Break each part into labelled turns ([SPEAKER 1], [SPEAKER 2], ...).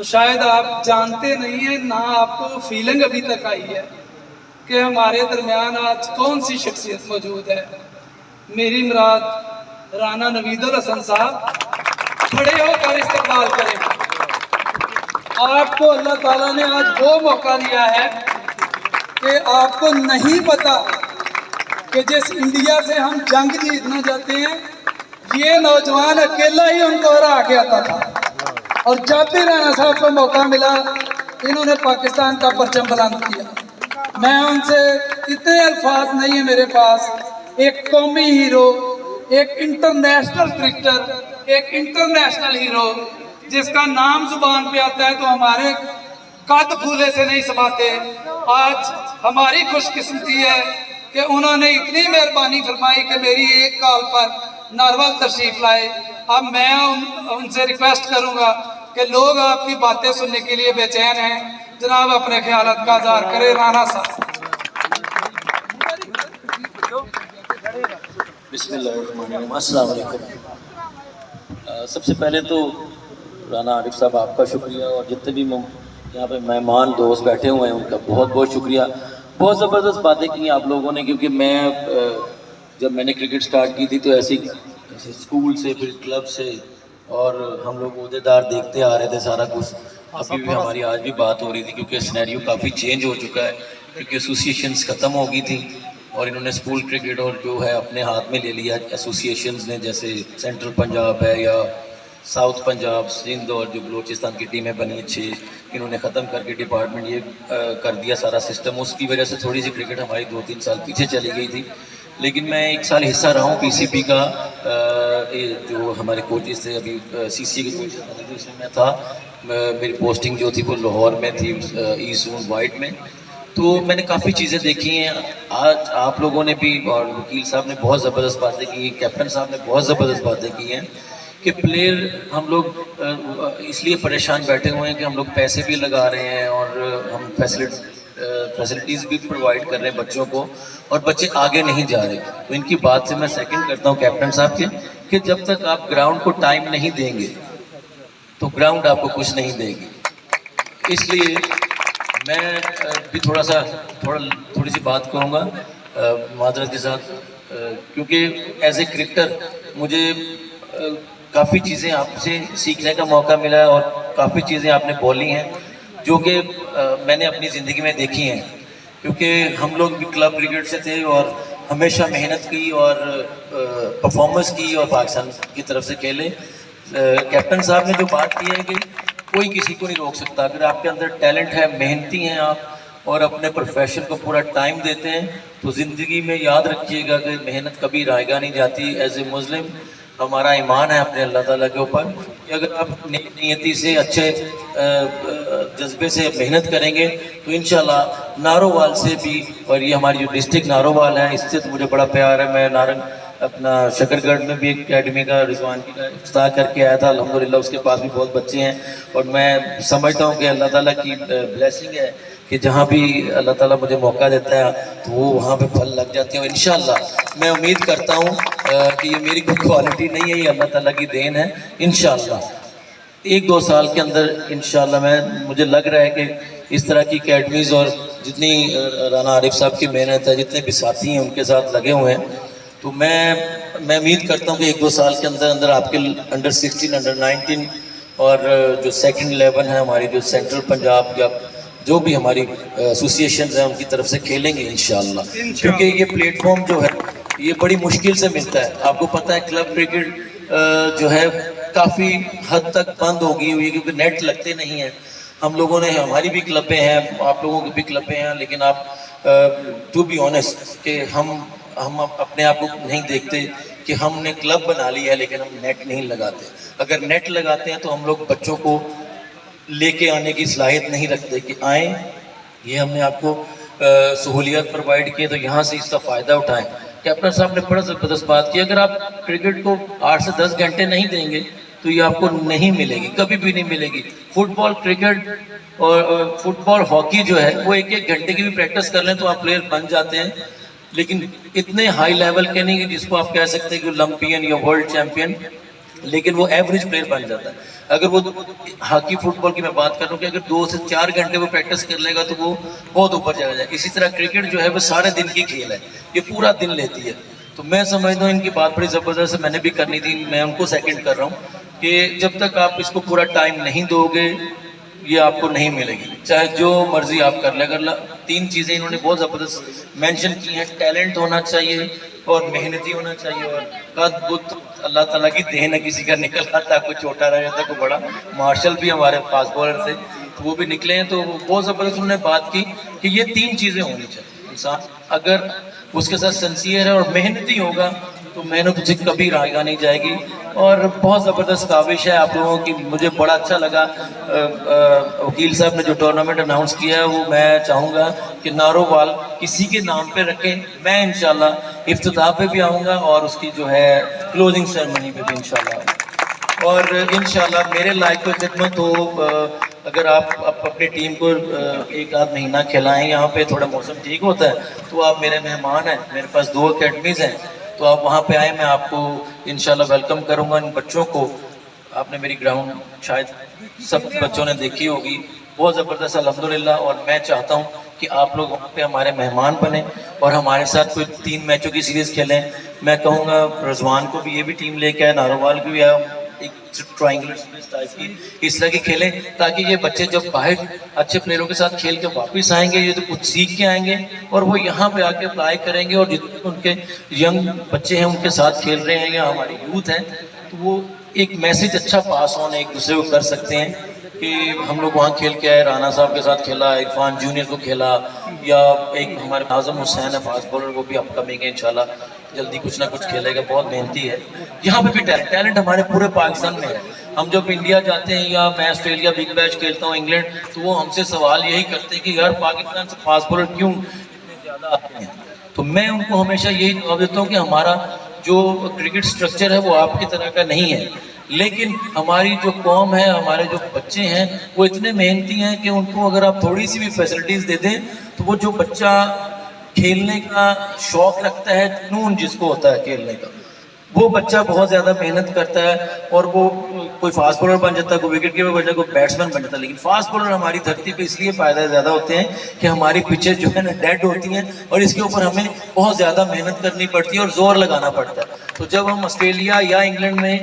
[SPEAKER 1] تو شاید آپ جانتے نہیں ہیں، نہ آپ کو فیلنگ ابھی تک آئی ہے کہ ہمارے درمیان آج کون سی شخصیت موجود ہے۔ میری مراد رانا نوید الحسن صاحب، کھڑے ہو کر استقبال کریں۔ آپ کو اللہ تعالیٰ نے آج وہ موقع دیا ہے کہ آپ کو نہیں پتا کہ جس انڈیا سے ہم جنگ جیتنا چاہتے ہیں، یہ نوجوان اکیلا ہی ان کو ہرا کے آتا تھا، اور جب بھی رانا صاحب کو موقع ملا انہوں نے پاکستان کا پرچم بلند کیا۔ میں ان سے اتنے الفاظ نہیں ہیں میرے پاس، ایک قومی ہیرو، ایک انٹرنیشنل کرکٹر، ایک انٹرنیشنل ہیرو جس کا نام زبان پہ آتا ہے تو ہمارے قد پھولے سے نہیں سماتے۔ آج ہماری خوش قسمتی ہے کہ انہوں نے اتنی مہربانی فرمائی کہ میری ایک کال پر نارول تشریف لائے۔ اب میں ان سے ریکویسٹ کروں گا کہ لوگ آپ کی باتیں سننے کے لیے بے چین ہیں، جناب اپنے خیالات کا اظہار کرے۔ رانا صاحب۔
[SPEAKER 2] بسم اللہ الرحمن الرحیم، السلام علیکم۔ سب سے پہلے تو رانا عارف صاحب آپ کا شکریہ، اور جتنے بھی یہاں پہ مہمان دوست بیٹھے ہوئے ہیں ان کا بہت بہت شکریہ۔ بہت زبردست باتیں کی ہیں آپ لوگوں نے، کیونکہ جب میں نے کرکٹ سٹارٹ کی تھی تو ایسے اسکول سے، پھر کلب سے، اور ہم لوگ عہدیدار دیکھتے آ رہے تھے سارا کچھ۔ ابھی بھی ہماری آج بھی بات ہو رہی تھی کیونکہ سینیریو کافی چینج ہو چکا ہے، کیونکہ ایسوسیشنز ختم ہو گئی تھی اور انہوں نے اسکول کرکٹ اور جو ہے اپنے ہاتھ میں لے لیا ایسوسیشنز نے، جیسے سینٹرل پنجاب ہے یا ساؤتھ پنجاب، سندھ، اور جو بلوچستان کی ٹیمیں بنی 6، انہوں نے ختم کر کے ڈپارٹمنٹ یہ کر دیا سارا سسٹم۔ اس کی وجہ سے تھوڑی سی کرکٹ ہماری 2-3 سال پیچھے چلی گئی تھی، لیکن میں 1 سال حصہ رہا ہوں پی سی پی کا، جو ہمارے کوچز تھے، ابھی سی سی کے کوچز جس میں میں تھا، میری پوسٹنگ جو تھی وہ لاہور میں تھی، ایسٹ زون وائٹ میں۔ تو میں نے کافی چیزیں دیکھی ہیں۔ آج آپ لوگوں نے بھی، اور وکیل صاحب نے بہت زبردست باتیں کی ہیں، کیپٹن صاحب نے بہت زبردست باتیں کی ہیں کہ پلیئر ہم لوگ اس لیے پریشان بیٹھے ہوئے ہیں کہ ہم لوگ پیسے بھی لگا رہے ہیں اور ہم فیسلٹیز بھی پرووائڈ کر رہے ہیں بچوں کو، اور بچے آگے نہیں جا رہے۔ تو ان کی بات سے میں سیکنڈ کرتا ہوں کیپٹن صاحب کے، کہ جب تک آپ گراؤنڈ کو ٹائم نہیں دیں گے تو گراؤنڈ آپ کو کچھ نہیں دے گی۔ اس لیے میں بھی تھوڑی سی بات کروں گا معذرت کے ساتھ، کیونکہ ایز اے کرکٹر مجھے کافی چیزیں آپ سے سیکھنے کا موقع ملا ہے، اور کافی چیزیں آپ نے بولی ہیں جو کہ میں نے اپنی زندگی میں دیکھی ہیں، کیونکہ ہم لوگ بھی کلب کرکٹ سے تھے اور ہمیشہ محنت کی اور پرفارمنس کی اور پاکستان کی طرف سے کھیلے۔ کیپٹن صاحب نے جو بات کی ہے کہ کوئی کسی کو نہیں روک سکتا، اگر آپ کے اندر ٹیلنٹ ہے، محنتی ہیں آپ اور اپنے پروفیشن کو پورا ٹائم دیتے ہیں، تو زندگی میں یاد رکھیے گا کہ محنت کبھی رائگاں نہیں جاتی۔ ایز اے مسلم ہمارا ایمان ہے اپنے اللہ تعالیٰ کے اوپر کہ اگر آپ نیک نیتی سے، اچھے جذبے سے محنت کریں گے تو انشاءاللہ نارووال سے بھی، اور یہ ہماری جو ڈسٹرکٹ نارووال ہے اس سے تو مجھے بڑا پیار ہے۔ میں نارنگ اپنا شکرگڑھ میں بھی ایک اکیڈمی کا رضوان کی کا افتتاح کر کے آیا تھا، الحمدللہ اس کے پاس بھی بہت بچے ہیں، اور میں سمجھتا ہوں کہ اللہ تعالیٰ کی بلیسنگ ہے کہ جہاں بھی اللہ تعالیٰ مجھے موقع دیتا ہے تو وہ وہاں پہ پھل لگ جاتے ہیں، اور انشاءاللہ میں امید کرتا ہوں کہ یہ میری کوئی کوالٹی نہیں ہے، یہ اللہ تعالیٰ کی دین ہے۔ انشاءاللہ 1-2 سال کے اندر انشاءاللہ مجھے لگ رہا ہے کہ اس طرح کی اکیڈمیز، اور جتنی رانا عارف صاحب کی محنت ہے، جتنے بھی ساتھی ہیں ان کے ساتھ لگے ہوئے ہیں، تو میں امید کرتا ہوں کہ 1-2 سال کے اندر آپ کے انڈر 16، انڈر 19 اور جو سیکنڈ 11 ہے ہماری، جو سینٹرل پنجاب یا جو بھی ہماری ایسوسیشنز ہیں ان کی طرف سے کھیلیں گے انشاءاللہ، کیونکہ یہ پلیٹ فارم جو ہے یہ بڑی مشکل سے ملتا ہے۔ آپ کو پتہ ہے کلب کرکٹ جو ہے کافی حد تک بند ہو گئی ہوئی ہے، کیونکہ نیٹ لگتے نہیں ہیں۔ ہم لوگوں نے، ہماری بھی کلبیں ہیں، آپ لوگوں کی بھی کلبیں ہیں، لیکن آپ ٹو بی آنیسٹ کہ ہم اپنے آپ کو نہیں دیکھتے کہ ہم نے کلب بنا لی ہے لیکن ہم نیٹ نہیں لگاتے۔ اگر نیٹ لگاتے ہیں تو ہم لوگ بچوں کو لے کے آنے کی صلاحیت نہیں رکھتے کہ آئیں، یہ ہم نے آپ کو سہولیات پرووائڈ کی تو یہاں سے اس کا فائدہ اٹھائیں۔ کیپٹن صاحب نے بڑا زبردست بات کی، اگر آپ کرکٹ کو 8 سے 10 گھنٹے نہیں دیں گے تو یہ آپ کو نہیں ملے گی، کبھی بھی نہیں ملے گی۔ فٹ بال، کرکٹ اور فٹ بال، ہاکی جو ہے وہ 1-1 گھنٹے کی بھی پریکٹس کر لیں تو آپ پلیئر بن جاتے ہیں، لیکن اتنے ہائی لیول کے نہیں کہ جس کو آپ کہہ سکتے ہیں کہ اولمپئن یا ورلڈ چیمپئن۔ لیکن وہ ایوریج پلیئر بن جاتا ہے. اگر وہ ہاکی فٹ بال کی میں بات کروں کہ اگر 2 سے 4 گھنٹے وہ پریکٹس کر لے گا تو وہ بہت اوپر چلا جائے. اسی طرح کرکٹ جو ہے وہ سارے دن کی کھیل ہے, یہ پورا دن لیتی ہے. تو میں سمجھتا ہوں ان کی بات بڑی زبردست ہے, میں نے بھی کرنی تھی, میں ان کو سیکنڈ کر رہا ہوں کہ جب تک آپ اس کو پورا ٹائم نہیں دو گے یہ آپ کو نہیں ملے گی, چاہے جو مرضی آپ کر لیں. اگر 3 چیزیں انہوں نے بہت زبردست مینشن کی ہیں, ٹیلنٹ ہونا چاہیے اور محنتی ہونا چاہیے, اور قد بت اللہ تعالیٰ کی دین ہے, کسی کا نکل آتا ہے, کوئی چھوٹا رہ جاتا ہے, کوئی بڑا. مارشل بھی ہمارے فاسٹ بالر تھے تو وہ بھی نکلے ہیں. تو بہت زبردست انہوں نے بات کی کہ یہ 3 چیزیں ہونی چاہیے. انسان اگر اس کے ساتھ سنسیئر ہے اور محنتی ہوگا تو محنت اسے کبھی رائگاں نہیں جائے گی. اور بہت زبردست کاوش ہے آپ لوگوں کی. مجھے بڑا اچھا لگا وکیل صاحب نے جو ٹورنامنٹ اناؤنس کیا ہے, وہ میں چاہوں گا کہ نارووال کسی کے نام پہ رکھیں. میں انشاءاللہ افتتاح پہ بھی آؤں گا اور اس کی جو ہے کلوزنگ سیرمنی پہ بھی انشاءاللہ آؤں گا. اور انشاءاللہ میرے لائق کو خدمت ہو, اگر آپ اپنی ٹیم کو 1 آدھ مہینہ کھلائیں, یہاں پہ تھوڑا موسم ٹھیک ہوتا ہے تو آپ میرے مہمان ہیں. میرے پاس 2 اکیڈمیز ہیں, تو آپ وہاں پہ آئیں, میں آپ کو انشاءاللہ ویلکم کروں گا. ان بچوں کو آپ نے میری گراؤنڈ شاید سب بچوں نے دیکھی ہوگی, بہت زبردست الحمدللہ. اور میں چاہتا ہوں کہ آپ لوگ وہاں پہ ہمارے مہمان بنیں اور ہمارے ساتھ کوئی 3 میچوں کی سیریز کھیلیں. میں کہوں گا رضوان کو بھی یہ بھی ٹیم لے کے آئے, نارووال کو بھی آئے, ایک ٹرائنگولر سیریز ٹائپ کی اس طرح کی کھیلیں, تاکہ یہ بچے جب باہر اچھے پلیئروں کے ساتھ کھیل کے واپس آئیں گے یہ تو کچھ سیکھ کے آئیں گے اور وہ یہاں پہ آ کے اپلائی کریں گے. اور جتنے ان کے ینگ بچے ہیں ان کے ساتھ کھیل رہے ہیں یا ہماری یوتھ ہے, تو وہ ایک میسج اچھا پاس آن ایک دوسرے کو کر سکتے ہیں کہ ہم لوگ وہاں کھیل کے آئے, رانا صاحب کے ساتھ کھیلا, عرفان جونیئر کو کھیلا, یا ایک ہمارے اعظم حسین ہے فاسٹ بالر, وہ بھی اپ کمنگ ہے, انشاءاللہ جلدی کچھ نہ کچھ کھیلے گا, بہت محنتی ہے. یہاں پہ بھی ٹیلنٹ ہمارے پورے پاکستان میں ہے. ہم جب انڈیا جاتے ہیں یا میں آسٹریلیا بگ بیش کھیلتا ہوں انگلینڈ, تو وہ ہم سے سوال یہی کرتے ہیں کہ یار پاکستان سے فاسٹ بالر کیوں اتنے زیادہ آتے ہیں. تو میں ان کو ہمیشہ یہی جواب دیتا ہوں کہ ہمارا جو کرکٹ سٹرکچر ہے وہ آپ کی طرح کا نہیں ہے, لیکن ہماری جو قوم ہے, ہمارے جو بچے ہیں وہ اتنے محنتی ہیں کہ ان کو اگر آپ تھوڑی سی بھی فیسلٹیز دے دیں تو وہ جو بچہ کھیلنے کا شوق رکھتا ہے, جنون جس کو ہوتا ہے کھیلنے کا, وہ بچہ بہت زیادہ محنت کرتا ہے اور وہ کوئی فاسٹ بالر بن جاتا ہے, کوئی وکٹ کیپر بن جاتا ہے, کوئی بیٹسمین بن جاتا ہے. لیکن فاسٹ بالر ہماری دھرتی پہ اس لیے فائدہ زیادہ ہوتے ہیں کہ ہماری پچیں جو ہے نا ڈیڈ ہوتی ہیں اور اس کے اوپر ہمیں بہت زیادہ محنت کرنی پڑتی ہے اور زور لگانا پڑتا ہے. تو جب ہم آسٹریلیا یا انگلینڈ میں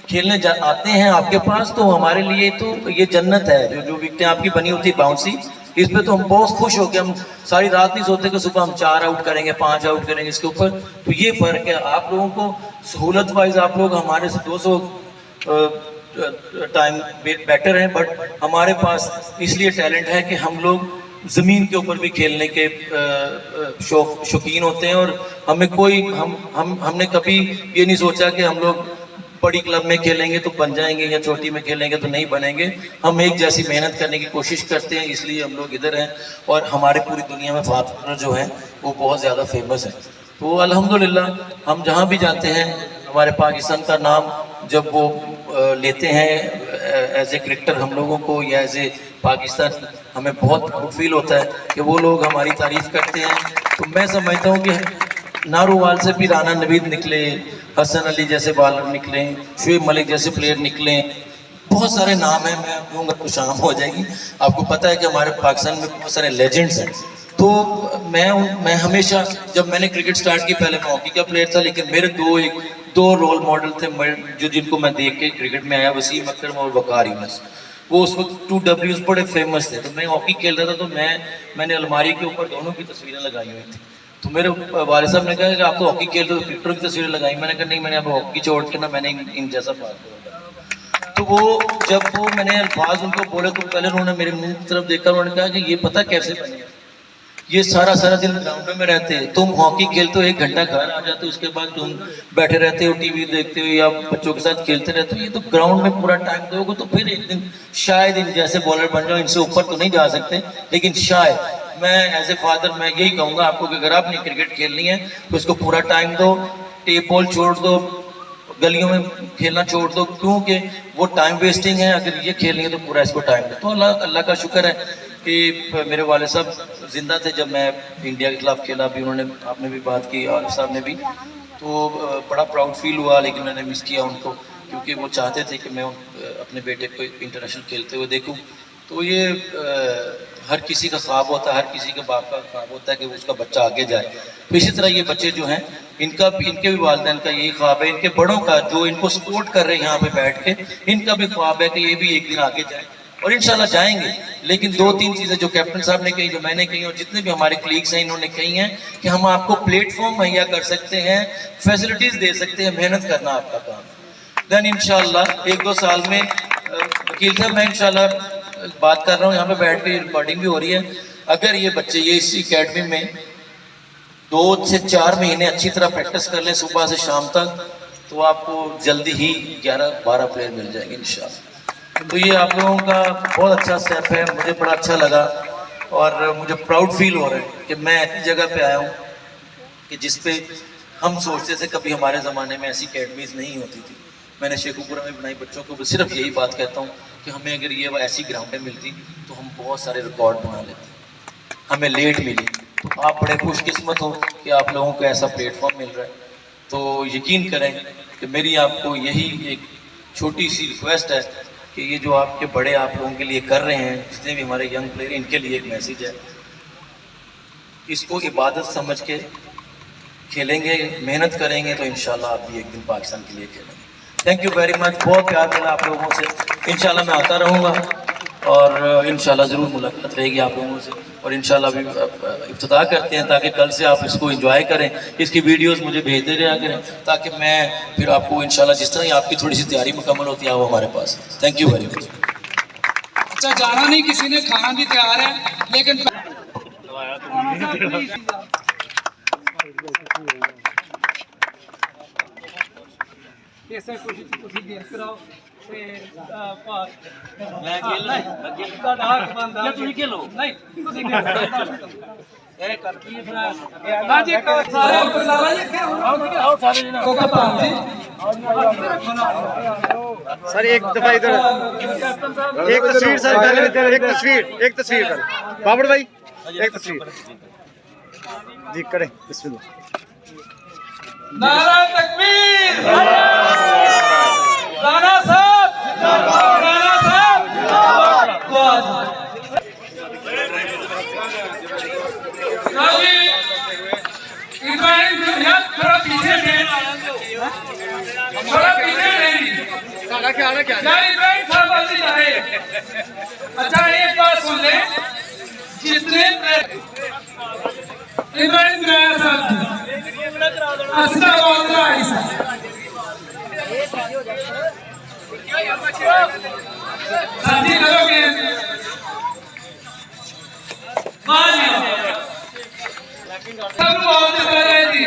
[SPEAKER 2] کھیلنے آتے ہیں آپ کے پاس, تو ہمارے لیے تو یہ جنت ہے. جو وکٹیں آپ کی بنی ہوتی باؤنسی, اس پہ تو ہم بہت خوش ہو کے ہم ساری رات نہیں سوتے کہ صبح ہم 4 آؤٹ کریں گے, 5 آؤٹ کریں گے اس کے اوپر. تو یہ فرق ہے, آپ لوگوں کو سہولت وائز آپ لوگ ہمارے سے 200 ٹائم بیٹر ہیں, بٹ ہمارے پاس اس لیے ٹیلنٹ ہے کہ ہم لوگ زمین کے اوپر بھی کھیلنے کے شوقین ہوتے ہیں. اور ہمیں کوئی ہم نے کبھی یہ نہیں سوچا کہ ہم لوگ بڑی کلب میں کھیلیں گے تو بن جائیں گے یا چھوٹی میں کھیلیں گے تو نہیں بنیں گے. ہم ایک جیسی محنت کرنے کی کوشش کرتے ہیں, اس لیے ہم لوگ ادھر ہیں. اور ہمارے پوری دنیا میں فاسٹ بالر جو ہیں وہ بہت زیادہ فیمس ہیں. تو الحمدللہ ہم جہاں بھی جاتے ہیں ہمارے پاکستان کا نام جب وہ لیتے ہیں ایز اے کرکٹر ہم لوگوں کو یا ایز اے پاکستان, ہمیں بہت پراؤڈ فیل ہوتا ہے کہ وہ لوگ ہماری تعریف کرتے ہیں. تو میں سمجھتا ہوں کہ نارووال سے بھی رانا نوید نکلے, حسن علی جیسے بالر نکلیں, شعیب ملک جیسے پلیئر نکلیں, بہت سارے نام ہیں. میں کہوں گا تو شام ہو جائے گی. آپ کو پتہ ہے کہ ہمارے پاکستان میں بہت سارے لیجنڈز ہیں. تو میں ہمیشہ جب میں نے کرکٹ سٹارٹ کی, پہلے میں ہاکی کا پلیئر تھا, لیکن میرے دو رول ماڈل تھے جو جن کو میں دیکھ کے کرکٹ میں آیا, وسیم اکرم اور وقار یونس. وہ اس وقت 2Ws بڑے فیمس تھے. تو میں ہاکی کھیل رہا تھا, تو میں نے الماری کے اوپر دونوں کی تصویریں لگائی ہوئی تھیں. تو میرے والد صاحب نے کہا کہ آپ تو ہاکی کھیل رہے ہو, کرکٹروں کی تصویریں لگائی. میں نے کہا نہیں, میں نے اب ہاکی چھوڑ کے نا میں نے ان جیسا بات کیا. تو وہ جب میں نے الفاظ ان کو بولے تو پہلے انہوں نے میرے منہ کی طرف دیکھا, انہوں نے کہا کہ یہ پتہ کیسے بنے, یہ سارا دن گراؤنڈ میں رہتے ہیں, تم ہاکی کھیلتے ہو 1 گھنٹہ گھر آ جاتے ہو, اس کے بعد تم بیٹھے رہتے ہو ٹی وی دیکھتے ہو یا بچوں کے ساتھ کھیلتے رہتے ہو. یہ تو گراؤنڈ میں پورا ٹائم دو گے تو پھر ایک دن شاید ان جیسے بالر بن جاؤ. ان سے اوپر تو نہیں جا سکتے, لیکن شاید میں ایز اے فادر میں یہی کہوں گا آپ کو کہ اگر آپ نے کرکٹ کھیلنی ہے تو اس کو پورا ٹائم دو, ٹیپ بال چھوڑ دو, گلیوں میں کھیلنا چھوڑ دو, کیونکہ وہ ٹائم ویسٹنگ ہے. اگر یہ کھیلنی ہے تو پورا اس کو ٹائم دو. تو اللہ کا شکر ہے کہ میرے والد صاحب زندہ تھے جب میں انڈیا کے خلاف کھیلا. بھی انہوں نے, آپ نے بھی بات کی, عارف صاحب نے بھی, تو بڑا پراؤڈ فیل ہوا, لیکن میں نے مس کیا ان کو. کیونکہ وہ چاہتے تھے کہ میں اپنے بیٹے کو انٹرنیشنل کھیلتے ہوئے دیکھوں. تو یہ ہر کسی کا خواب ہوتا ہے, ہر کسی کے باپ کا خواب ہوتا ہے کہ اس کا بچہ آگے جائے. تو اسی طرح یہ بچے جو ہیں ان کے بھی والدین کا یہی خواب ہے, ان کے بڑوں کا جو ان کو سپورٹ کر رہے ہیں یہاں پہ بیٹھ کے, ان کا بھی خواب ہے کہ یہ بھی ایک دن آگے جائیں, اور انشاءاللہ جائیں گے. لیکن 2-3 چیزیں جو کیپٹن صاحب نے کہی, جو میں نے کہی, اور جتنے بھی ہمارے کلیگس ہیں انہوں نے کہی ہیں کہ ہم آپ کو پلیٹ فارم مہیا کر سکتے ہیں, فیسلٹیز دے سکتے ہیں, محنت کرنا آپ کا کام. دین انشاءاللہ 1-2 سال میں وکیل صاحب میں انشاءاللہ بات کر رہا ہوں, یہاں پہ بیٹھ کے ریکارڈنگ بھی ہو رہی ہے. اگر یہ بچے یہ اس اکیڈمی میں 2 سے 4 مہینے اچھی طرح پریکٹس کر لیں صبح سے شام تک, تو آپ کو جلدی ہی 11-12 پلیئر مل جائیں گے انشاءاللہ. تو یہ آپ لوگوں کا بہت اچھا اسٹیپ ہے, مجھے بڑا اچھا لگا, اور مجھے پراؤڈ فیل ہو رہا ہے کہ میں ایسی جگہ پہ آیا ہوں کہ جس پہ ہم سوچتے تھے کبھی ہمارے زمانے میں ایسی اکیڈمیز نہیں ہوتی تھی. میں نے شیخو پورہ میں بنائی بچوں کو, صرف یہی بات کہتا ہوں کہ ہمیں اگر یہ ایسی گراؤنڈیں ملتی تو ہم بہت سارے ریکارڈ بنا لیتے. ہمیں لیٹ ملی, تو آپ بڑے خوش قسمت ہو کہ آپ لوگوں کو ایسا پلیٹ فارم مل رہا ہے. تو یقین کریں کہ میری آپ کو یہی ایک چھوٹی سی ریکویسٹ ہے کہ یہ جو آپ کے بڑے آپ لوگوں کے لیے کر رہے ہیں, جتنے بھی ہمارے ینگ پلیئر, ان کے لیے ایک میسیج ہے, اس کو عبادت سمجھ کے کھیلیں گے, محنت کریں گے تو انشاءاللہ آپ بھی ایک دن پاکستان کے لیے کھیلیں گے. تھینک یو ویری مچ, بہت پیار ملا آپ لوگوں سے. انشاءاللہ میں آتا رہوں گا, اور انشاءاللہ ضرور ملاقات رہے گی آپ لوگوں سے, اور انشاءاللہ ابھی افتتاح کرتے ہیں تاکہ کل سے آپ اس کو انجوائے کریں. اس کی ویڈیوز مجھے بھیجتے رہا کریں تاکہ میں پھر آپ کو انشاءاللہ جس طرح ہی آپ کی تھوڑی سی تیاری مکمل ہوتی ہے وہ ہمارے پاس. Thank you very much.
[SPEAKER 1] اچھا جانا نہیں, کسی نے کھانا بھی تیار ہے, لیکن ایسے کچھ دیر کراؤ
[SPEAKER 3] سر ایک دفعہ ادھر ایک تصویر, سر ایک تصویر کر بابر بھائی, ایک تصویر جی کریں. بسم اللہ.
[SPEAKER 1] نعرہ تکبیر, رانا صاحب, رانا صاحب, ابراہیم تھوڑا پیچھے ابراہیم صاحب بازی رہے. اچھا ایک بات سن لیں, جتنے ابراہیم صاحب اصلا واضح ایسا ساتھی کرو گے سب بہت رہے جی.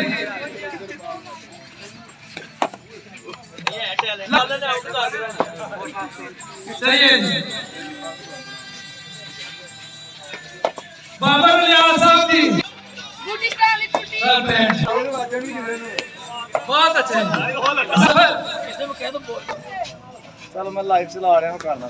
[SPEAKER 1] صحیح ہے جی. بابر نیاز صاحب جی بہت اچھا ہے.
[SPEAKER 3] چلو میں لائف چلا رہا ہوں, کرنا